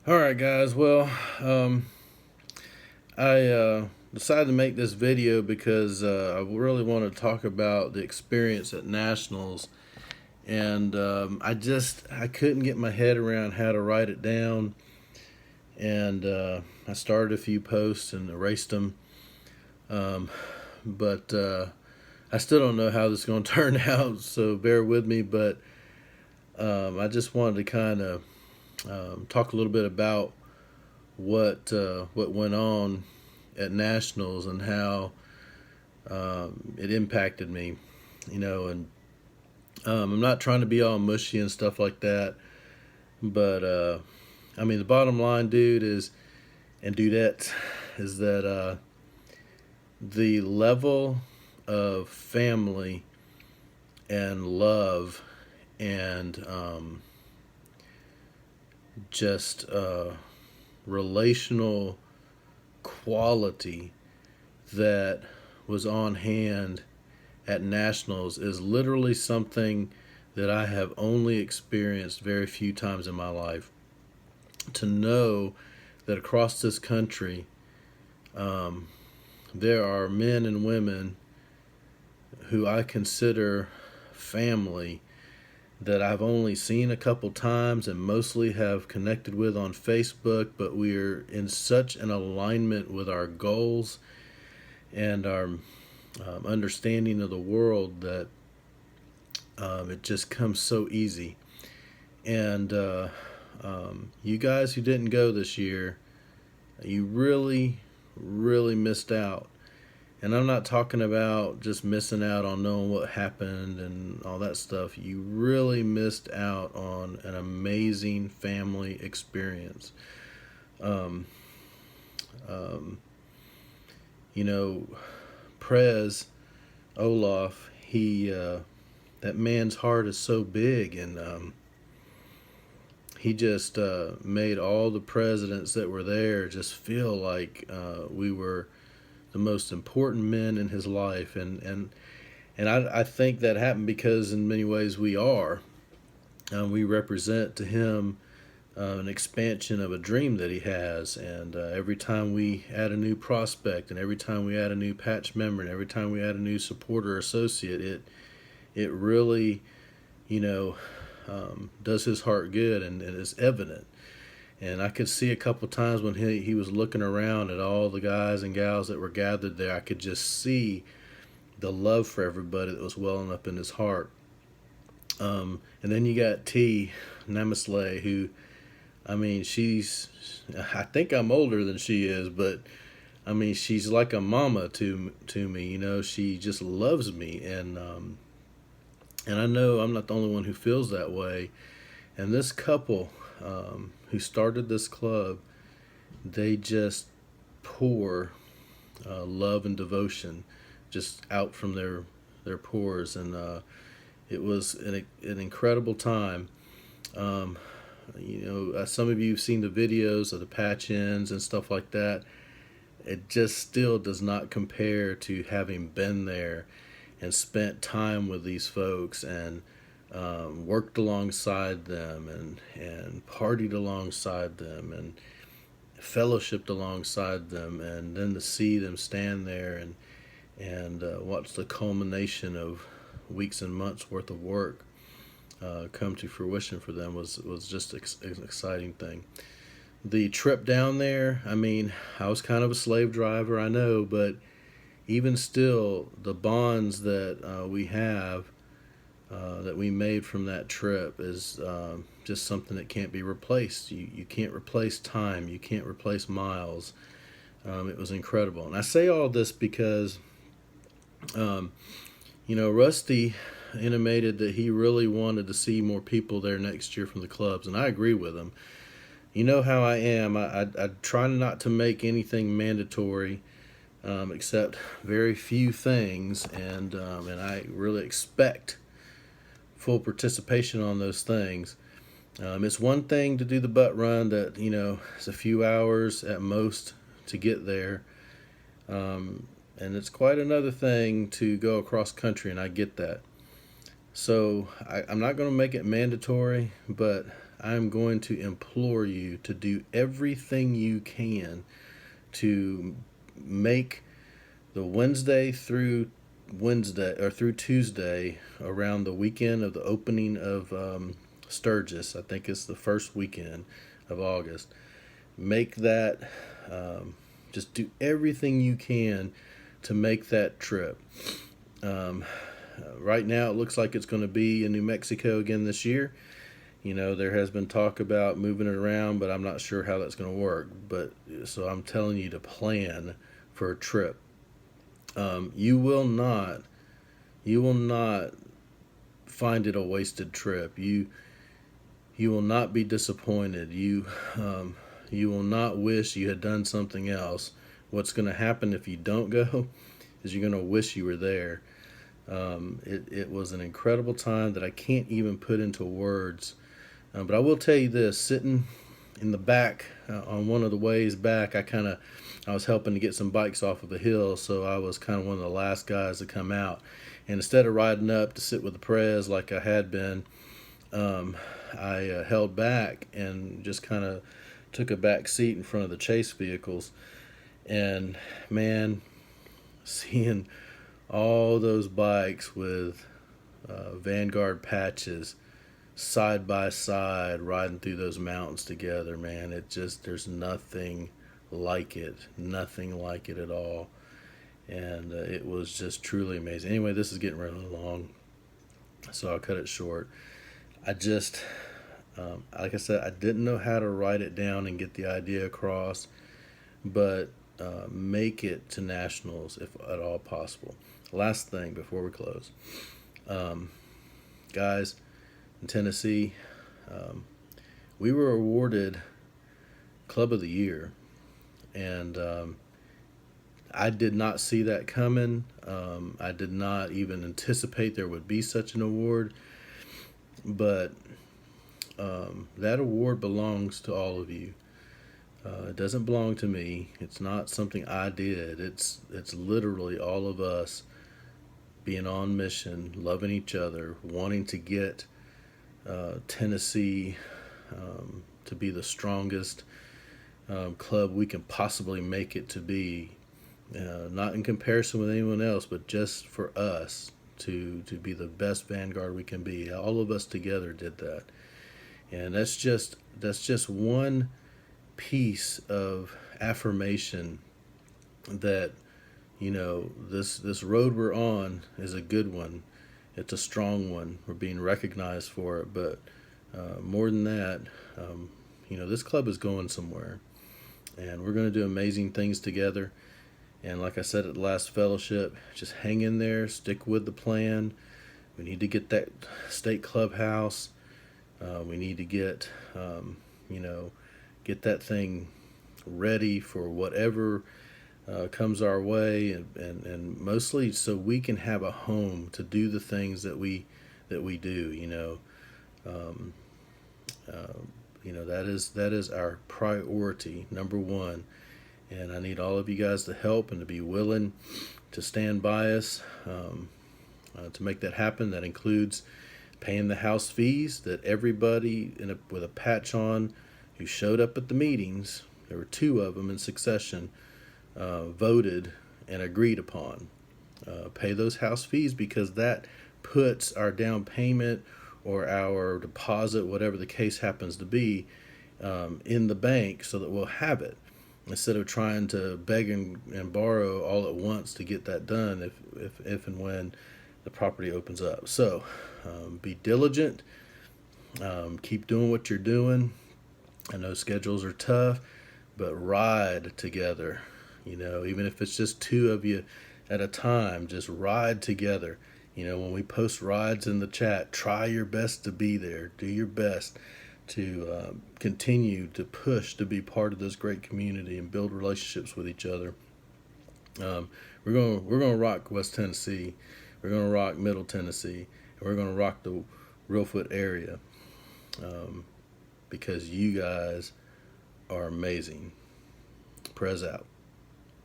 All right, guys. Well, I decided to make this video because I really want to talk about the experience at Nationals, and I couldn't get my head around how to write it down, and I started a few posts and erased them, but I still don't know how this is going to turn out. So bear with me, but I just wanted to kind of talk a little bit about what went on at Nationals and how it impacted me, and I'm not trying to be all mushy and stuff like that, but I mean the bottom line, dude, is and dudettes, is that the level of family and love and just relational quality that was on hand at Nationals is literally something that I have only experienced very few times in my life. To know that across this country, there are men and women who I consider family that I've only seen a couple times and mostly have connected with on Facebook, but we're in such an alignment with our goals and our understanding of the world that it just comes so easy. And you guys who didn't go this year, you really, really missed out. And I'm not talking about just missing out on knowing what happened and all that stuff. You really missed out on an amazing family experience. Um, um, you know, Prez Olaf, that man's heart is so big, and he just made all the presidents that were there just feel like we were the most important men in his life, and I think that happened because in many ways we are. We represent to him an expansion of a dream that he has, and every time we add a new prospect, and every time we add a new patch member, and every time we add a new supporter or associate, it really, you know, does his heart good, and it is evident. And I could see a couple times when he was looking around at all the guys and gals that were gathered there, I could just see the love for everybody that was welling up in his heart. And then you got T. Namaslay, who, I mean, I think I'm older than she is, but I mean, she's like a mama to me. She just loves me, and I know I'm not the only one who feels that way. And this couple who started this club, they just pour love and devotion just out from their pores, and it was an incredible time. Um, some of you have seen the videos of the patch ins and stuff like that. It just still does not compare to having been there and spent time with these folks and worked alongside them and partied alongside them and fellowshipped alongside them, and then to see them stand there and watch the culmination of weeks and months worth of work come to fruition for them was just an exciting thing. The trip down there, I mean, I was kind of a slave driver, I know, but even still, the bonds that we have that we made from that trip is just something that can't be replaced. You can't replace time. You can't replace miles. It was incredible. And I say all this because, Rusty intimated that he really wanted to see more people there next year from the clubs, and I agree with him. You know how I am. I try not to make anything mandatory except very few things, and I really expect full participation on those things. It's one thing to do the butt run that, it's a few hours at most to get there. And it's quite another thing to go across country, and I get that. So I'm not going to make it mandatory, but I'm going to implore you to do everything you can to make the Wednesday through Tuesday around the weekend of the opening of Sturgis. I think it's the first weekend of August. Make that, just do everything you can to make that trip. Um, right now, it looks like it's going to be in New Mexico again this year. There has been talk about moving it around, but I'm not sure how that's going to work. But so I'm telling you to plan for a trip. You will not find it a wasted trip. You will not be disappointed. You will not wish you had done something else. What's going to happen if you don't go is you're going to wish you were there. It was an incredible time that I can't even put into words. But I will tell you this: sitting in the back on one of the ways back, I was helping to get some bikes off of a hill, so I was kind of one of the last guys to come out. And instead of riding up to sit with the Prez like I had been, I held back and just kind of took a back seat in front of the chase vehicles. And man, seeing all those bikes with Vanguard patches side by side riding through those mountains together, man, there's nothing like it at all. And it was just truly amazing. Anyway, this is getting really long, so I'll cut it short. I just, like I said, I didn't know how to write it down and get the idea across, but make it to nationals if at all possible. Last thing before we close, guys, in Tennessee, we were awarded Club of the Year, and I did not see that coming. I did not even anticipate there would be such an award, but that award belongs to all of you. It doesn't belong to me. It's not something I did. It's literally all of us being on mission, loving each other, wanting to get Tennessee to be the strongest club we can possibly make it to be. Not in comparison with anyone else, but just for us to be the best Vanguard we can be. All of us together did that, and that's just one piece of affirmation that this road we're on is a good one. It's a strong one. We're being recognized for it, but more than that, this club is going somewhere, and we're going to do amazing things together. And like I said at the last fellowship, just hang in there, stick with the plan. We need to get that state clubhouse. We need to get that thing ready for whatever comes our way, and mostly so we can have a home to do the things that we do. That is our priority, number one. And I need all of you guys to help and to be willing to stand by us to make that happen. That includes paying the house fees that everybody with a patch on who showed up at the meetings, there were 2 of them in succession, voted and agreed upon. Pay those house fees, because that puts our down payment or our deposit, whatever the case happens to be, in the bank so that we'll have it, instead of trying to beg and borrow all at once to get that done if and when the property opens up. So be diligent. Keep doing what you're doing. I know schedules are tough, but ride together. Even if it's just 2 of you at a time, just ride together. When we post rides in the chat, try your best to be there. Do your best to continue to push to be part of this great community and build relationships with each other. We're gonna rock West Tennessee. We're gonna rock Middle Tennessee, and we're gonna rock the Reelfoot area, because you guys are amazing. Prez out.